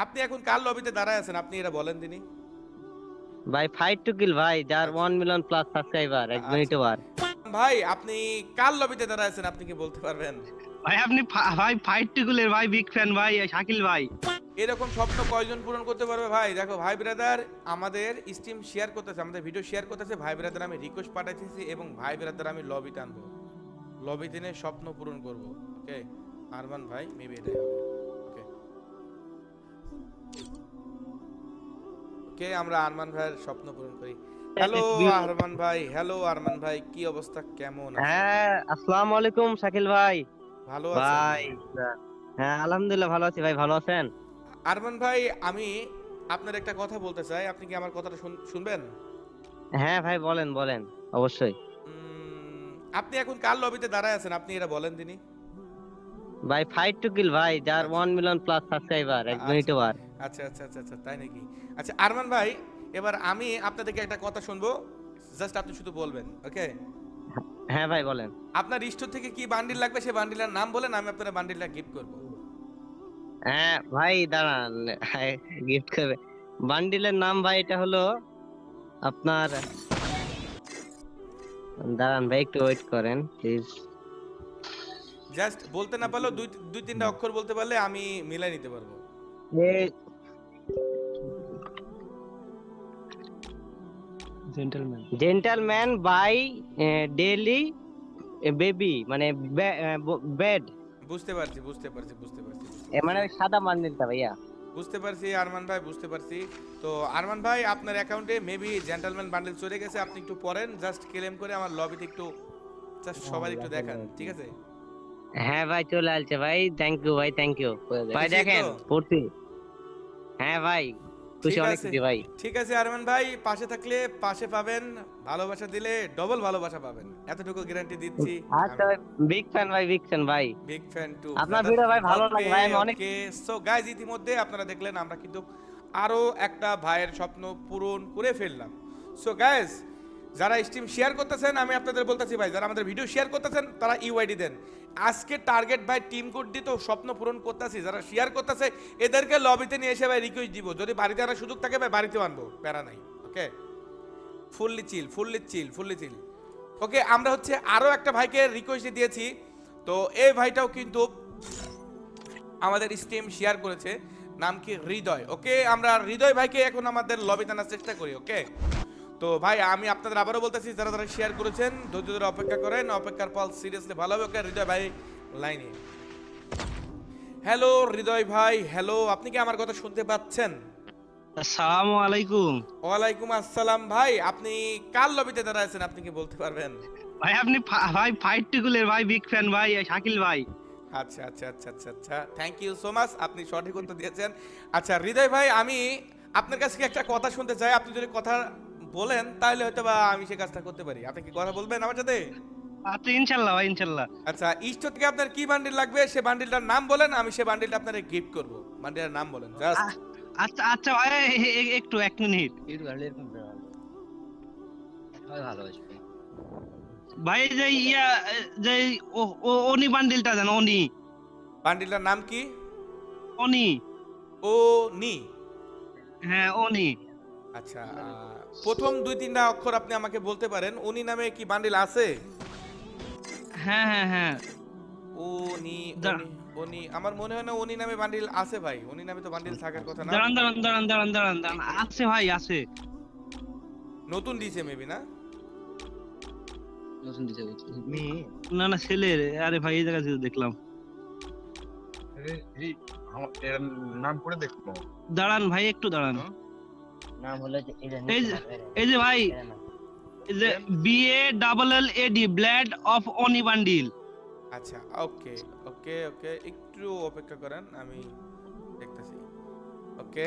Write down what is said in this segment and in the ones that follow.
আপনি এখন কার লবিতে দাঁড়ায় আছেন আপনি এটা বলেন দিনই। ভাই ফাইট টু কিল ভাই, যার আচ্ছা 1 মিলিয়ন প্লাস সাবস্ক্রাইবার, একজন আচ্ছা ইউটিউবার। ভাই আপনি কার লবিতে দাঁড়ায় আছেন আপনি কি বলতে পারবেন? ভাই আপনি ভাই ফাইট টুকুলের ভাই বিগ ফ্যান ভাই শাকিল ভাই। এরকম স্বপ্ন কয়জন পূরণ করতে পারবে ভাই? দেখো ভাই ব্রাদার আমাদের স্ট্রিম শেয়ার করতেছে, আমাদের ভিডিও শেয়ার করতেছে, ভাই ব্রাদার আমি রিকোয়েস্ট পাঠাইতেছি এবং ভাই ব্রাদার আমি লবিতে আনবো, লবিতে নিয়ে স্বপ্ন পূরণ করব। ওকে আরমান ভাই মেবি এটাই হবে। ওকে ওকে আমরা আরমান ভাইয়ের স্বপ্ন পূরণ করি। হ্যালো আরমান ভাই, হ্যালো আরমান ভাই, কি অবস্থা, কেমন আছেন? হ্যাঁ, আসসালামু আলাইকুম শাকিল ভাই। ভালো আছেন? ভাই হ্যাঁ, আলহামদুলিল্লাহ ভালো আছি ভাই, ভালো আছেন? আরমান ভাই আমি আপনার একটা কথা বলতে চাই, আপনি কি আমার কথাটা শুনবেন? হ্যাঁ ভাই, বলেন বলেন, অবশ্যই। আপনি এখন কার লবিতে দাঁড়ায় আছেন আপনি এটা বলেন দিনই। ভাই ফাইট টু কিল ভাই, যার আচ্ছা 1 মিলিয়ন প্লাস সাবস্ক্রাইবার, একজন আচ্ছা ইউটিউবার। আচ্ছা আচ্ছা আচ্ছা আচ্ছা তাই নাকি? আচ্ছা আরমান ভাই, এবার আমি আপনাদেরকে একটা কথা শুনবো, জাস্ট আপনি শুধু বলবেন। ওকে হ্যাঁ ভাই বলেন। আপনার স্টোর থেকে কি বান্ডিল লাগবে সেই বান্ডিলের নাম বলেন, আমি আপনার বান্ডিলটা গিফট করব। হ্যাঁ ভাই দাঁড়ান, গিফট করবে। বান্ডিলের নাম ভাই এটা হলো আপনার, দাঁড়ান ভাই একটু ওয়েট করেন প্লিজ। জাস্ট বলতে না পারলেও দুই দুই তিনটা অক্ষর বলতে পারলে আমি মিলাই নিতে পারবো। Gentleman. Gentleman by daily baby, মানে বেড, বুঝতে পারছি বুঝতে পারছি বুঝতে পারছি বুঝতে মানে পারছি ওই সাদা বান্ডিলটা ভাইয়া। বুঝতে পারছি আরমান ভাই, বুঝতে পারছি। তো আরমান ভাই আপনার অ্যাকাউন্টে মেবি জেন্টলম্যান বান্ডেল চলে গেছে, আপনি একটু পড়েন, জাস্ট ক্লেম করে আমার লবিতে একটু জাস্ট সবাই একটু দেখান, ঠিক আছে? হ্যাঁ ভাই চলে আসছে ভাই, থ্যাংক ইউ ভাই, থ্যাংক ইউ ভাই। খুশি দেখেন তো? পড়ছি। হ্যাঁ ভাই খুশি, ঠিক অনেক আছে খুশি ভাই। ঠিক আছে আরমান ভাই, পাশে থাকলে পাশে পাবেন, ভালোবাসা দিলে ডবল ভালোবাসা পাবেন, এতটুকু গ্যারান্টি দিচ্ছি আচ্ছা আমি। ভাই, বিগ ফ্যান ভাই, বিগ ফ্যান ভাই। বিগ ফ্যান টু আপনার ব্রাদার। ভিডিও ভাই ভালো লাগে ওকে ভাই, আমি অনেক। ওকে সো গাইজ, ইতিমধ্যে আপনারা দেখলেন আমরা কিন্তু আরো একটা ভাইয়ের স্বপ্ন পূরণ করে ফেললাম। সো গাইজ, যারা স্ট্রিম শেয়ার করতেছেন আমি আপনাদের বলতেছি ভাই, যারা আমাদের ভিডিও শেয়ার করতেছেন তারা ইউআইডি দেন। আজকে টার্গেট ভাই টিম কোড দিয়ে তো স্বপ্ন পূরণ করতেছি, যারা শেয়ার করতেছে এদেরকে লবিতে নিয়ে এসে ভাই রিকোয়েস্ট দিব, যদি বাড়িতে আনার সুযোগ থাকে ভাই বাড়িতেও আনবো, প্যারা নাই। ওকে ফুললি চিল ফুললি চিল ফুললি চিল। ওকে আমরা হচ্ছে আরো একটা ভাইকে রিকোয়েস্ট দিয়েছি, তো এই ভাইটাও কিন্তু আমাদের স্ট্রিম শেয়ার করেছে, নাম কি হৃদয়। ওকে আমরা হৃদয় ভাইকে এখন আমাদের লবিতে আনার চেষ্টা করি। ওকে তো ভাই আমি আপনাদের আবারও বলতেছি, যারা যারা শেয়ার করেছেন ধৈর্য ধরে অপেক্ষা করেন, অপেক্ষার ফল সিরিয়াসলি ভালো হবে। ওকে হৃদয় ভাই লাইনে। হ্যালো হৃদয় ভাই, হ্যালো, আপনি কি আমার কথা শুনতে পাচ্ছেন? আসসালামু আলাইকুম। ওয়ালাইকুম আসসালাম ভাই, আপনি কার লবিতে দাঁড়ায় আছেন আপনি কি বলতে পারবেন? ভাই আপনি ভাই ফাইট টুকুলের ভাই বিগ ফ্যান ভাই শাকিল ভাই। আচ্ছা আচ্ছা আচ্ছা আচ্ছা আচ্ছা থ্যাংক ইউ সো মাচ, আপনি সঠিক উত্তর দিয়েছেন। আচ্ছা হৃদয় ভাই, আমি আপনার কাছে কি একটা কথা শুনতে চাই, আপনি যদি কথা বলেন তাহলে হয়তো বা আমি সে কাজটা করতে পারি, আপনি কি কথা বলবেন আমার সাথে? আচ্ছা ইনশাল্লাহ ভাই ইনশাল্লাহ। আচ্ছা স্টোর থেকে আপনার কি বান্ডিল লাগবে সে বান্ডিলটার নাম বলেন, আমি সে বান্ডিলটা আপনাকে গিফট করব, বান্ডিলের নাম বলেন জাস্ট। আচ্ছা আচ্ছা ভাই একটু এক মিনিট ভাই, যে ইয়া যে অনি বান্ডিলটা দেন, অনি। বান্ডিলটার নাম কি? অনি। ও নি। হ্যাঁ অনি। আচ্ছা প্রথম দুই তিনটা অক্ষর আপনি আমাকে বলতে পারেন, উনি নামে কি বান্ডিল আছে? হ্যাঁ হ্যাঁ হ্যাঁ। উনি উনি উনি আমার মনে হয় না উনি নামে বান্ডিল আছে ভাই, উনি নামে তো বান্ডিল থাকার কথা না। দাঁড়ান দাঁড়ান দাঁড়ান দাঁড়ান দাঁড়ান দাঁড়ান, আছে ভাই আছে। নতুন দিছে মেবি না? না না ছেলের, আরে ভাই এই জায়গায় দেখলাম। এর নাম করে দেখবো। দাঁড়ান ভাই একটু দাঁড়ান। নাম হলো যে এই যে ভাই, এই যে BALLAD ব্লাড অফ অনি বান্ডিল। আচ্ছা ওকে ওকে ওকে একটু অপেক্ষা করেন আমি দেখতেছি। ওকে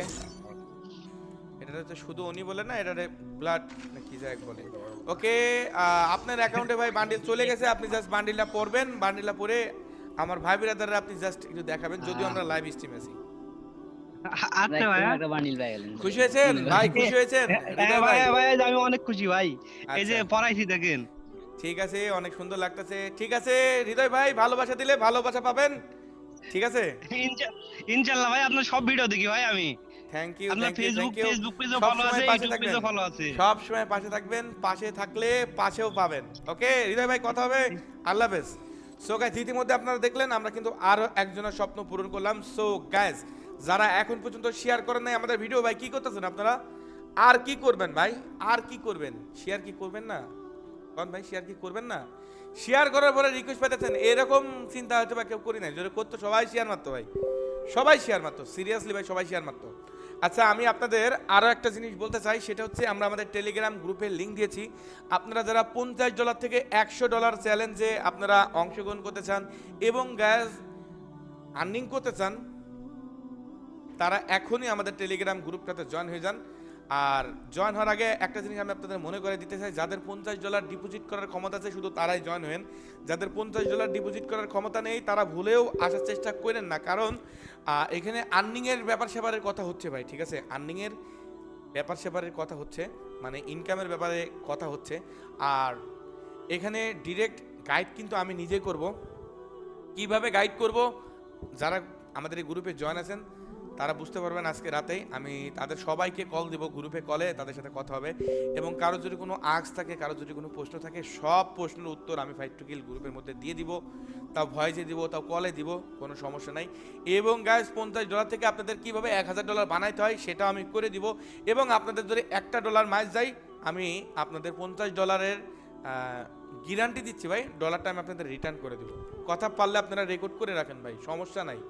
এটা তো শুধু উনি বলে না, এটা ব্লাড না কি যাই বলে। ওকে আপনার অ্যাকাউন্টে ভাই বান্ডিল চলে গেছে, আপনি জাস্ট বান্ডিলটা পড়বেন, বান্ডিলটা পড়ে আমার ভাই বিরাদাররা আপনি জাস্ট একটু দেখাবেন, যদিও আমরা লাইভ স্ট্রিম আছি। আচ্ছা ভাই খুশি হয়েছেন ভাই, খুশি হয়েছেন হৃদয় ভাই? ভাই ভাই আমি অনেক খুশি ভাই, এই যে আচ্ছা পড়াইছি দেখেন। ঠিক আছে, অনেক সুন্দর লাগতেছে। ঠিক আছে হৃদয় ভাই, ভালোবাসা দিলে ভালোবাসা পাবেন, ঠিক আছে, ইনশাআল্লাহ ভাই আপনার সব ভিডিও দেখি ভাই আমি। থ্যাংক ইউ আপনার ফেসবুক পেজও ফলো আছে, ইউটিউব পেজও ফলো আছে। সব সময় পাশে থাকবেন, পাশে থাকলে পাশেও পাবেন। ওকে হৃদয় ভাই, কথা হবে, আল্লাহ হাফেজ। সো গাইস, ইতিমধ্যে আপনারা দেখলেন আমরা কিন্তু আরো একজনের স্বপ্ন পূরণ করলাম। সো গাইস, যারা এখন পর্যন্ত শেয়ার করেন নাই আমাদের ভিডিও, ভাই কি করতেছেন আপনারা? আর কি করবেন ভাই, আর কি করবেন? শেয়ার কি করবেন না? কোন ভাই শেয়ার কি করবেন না? শেয়ার করার পরে রিকোয়েস্ট পাঠাচ্ছেন, এরকম চিন্তা হয়তো বা কেউ করি নাই। যদি করতো সবাই শেয়ার মারতো ভাই, সবাই শেয়ার মারতো, সিরিয়াসলি ভাই সবাই শেয়ার মারতো। আচ্ছা, আমি আপনাদের আরও একটা জিনিস বলতে চাই, সেটা হচ্ছে আমরা আমাদের টেলিগ্রাম গ্রুপের লিঙ্ক দিয়েছি। আপনারা যারা $50 থেকে $100 চ্যালেঞ্জে আপনারা অংশগ্রহণ করতে চান এবং গ্যাস আর্নিং করতে চান, তারা এখনই আমাদের টেলিগ্রাম গ্রুপটাতে জয়েন হয়ে যান। আর জয়েন হওয়ার আগে একটা জিনিস আমি আপনাদের মনে করে দিতে চাই, যাদের $50 ডিপোজিট করার ক্ষমতা আছে শুধু তারাই জয়েন হন। যাদের $50 ডিপোজিট করার ক্ষমতা নেই তারা ভুলেও আসার চেষ্টা করেন না, কারণ এখানে আর্নিংয়ের ব্যাপার স্যাপারের কথা হচ্ছে ভাই, ঠিক আছে? আর্নিংয়ের ব্যাপার স্যাপারের কথা হচ্ছে, মানে ইনকামের ব্যাপারে কথা হচ্ছে। আর এখানে ডিরেক্ট গাইড কিন্তু আমি নিজে করব। কিভাবে গাইড করব, যারা আমাদের এই গ্রুপে জয়েন আছেন তারা বুঝতে পারবেন আজকে রাতেই। আমি তাদের সবাইকে কল দেব, গ্রুপে কলে তাদের সাথে কথা হবে। এবং কারো যদি কোনো আক্স থাকে, কারো যদি কোনো প্রশ্ন থাকে, সব প্রশ্নের উত্তর আমি ফাইট টু কিল গ্রুপের মধ্যে দিয়ে দিব। তাও ভয়েসে দিব, তাও কলে দিব, কোনো সমস্যা নাই। এবং গাইস, $50 থেকে আপনাদের কীভাবে $1000 বানাইতে হয় সেটাও আমি করে দিব। এবং আপনাদের যদি $1 মাইস যায়, আমি আপনাদের $50 গ্যারান্টি দিচ্ছি ভাই, ডলারটা আমি আপনাদের রিটার্ন করে দেবো। কথা পারলে আপনারা রেকর্ড করে রাখেন ভাই, সমস্যা নাই।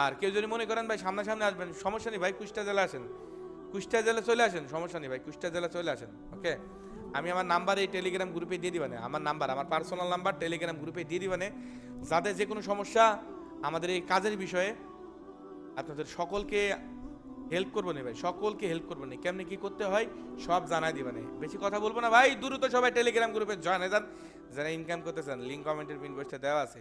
আর কেউ যদি মনে করেন ভাই সামনাসামনি আসবেন, সমস্যা নেই ভাই, কুষ্টিয়া জেলা আসেন, কুষ্টিয়া জেলা চলে আসেন, সমস্যা নেই ভাই, কুষ্টিয়া জেলা চলে আসেন। ওকে, আমি আমার নাম্বার এই টেলিগ্রাম গ্রুপে দিয়ে দিবানে, আমার নাম্বার, আমার পার্সোনাল নাম্বার টেলিগ্রাম গ্রুপে দিয়ে দিবানে। যাদের যে কোনো সমস্যা আমাদের এই কাজের বিষয়ে, আপনাদের সকলকে হেল্প করবো না ভাই, সকলকে হেল্প করবো না, কেমনি কি করতে হয় সব জানাই দিবানে। বেশি কথা বলবো না ভাই, দ্রুত সবাই টেলিগ্রাম গ্রুপে জয়েন হয়ে যান। যারা ইনকাম করতে চান, লিঙ্ক কমেন্টের পিন বক্সে দেওয়া আছে।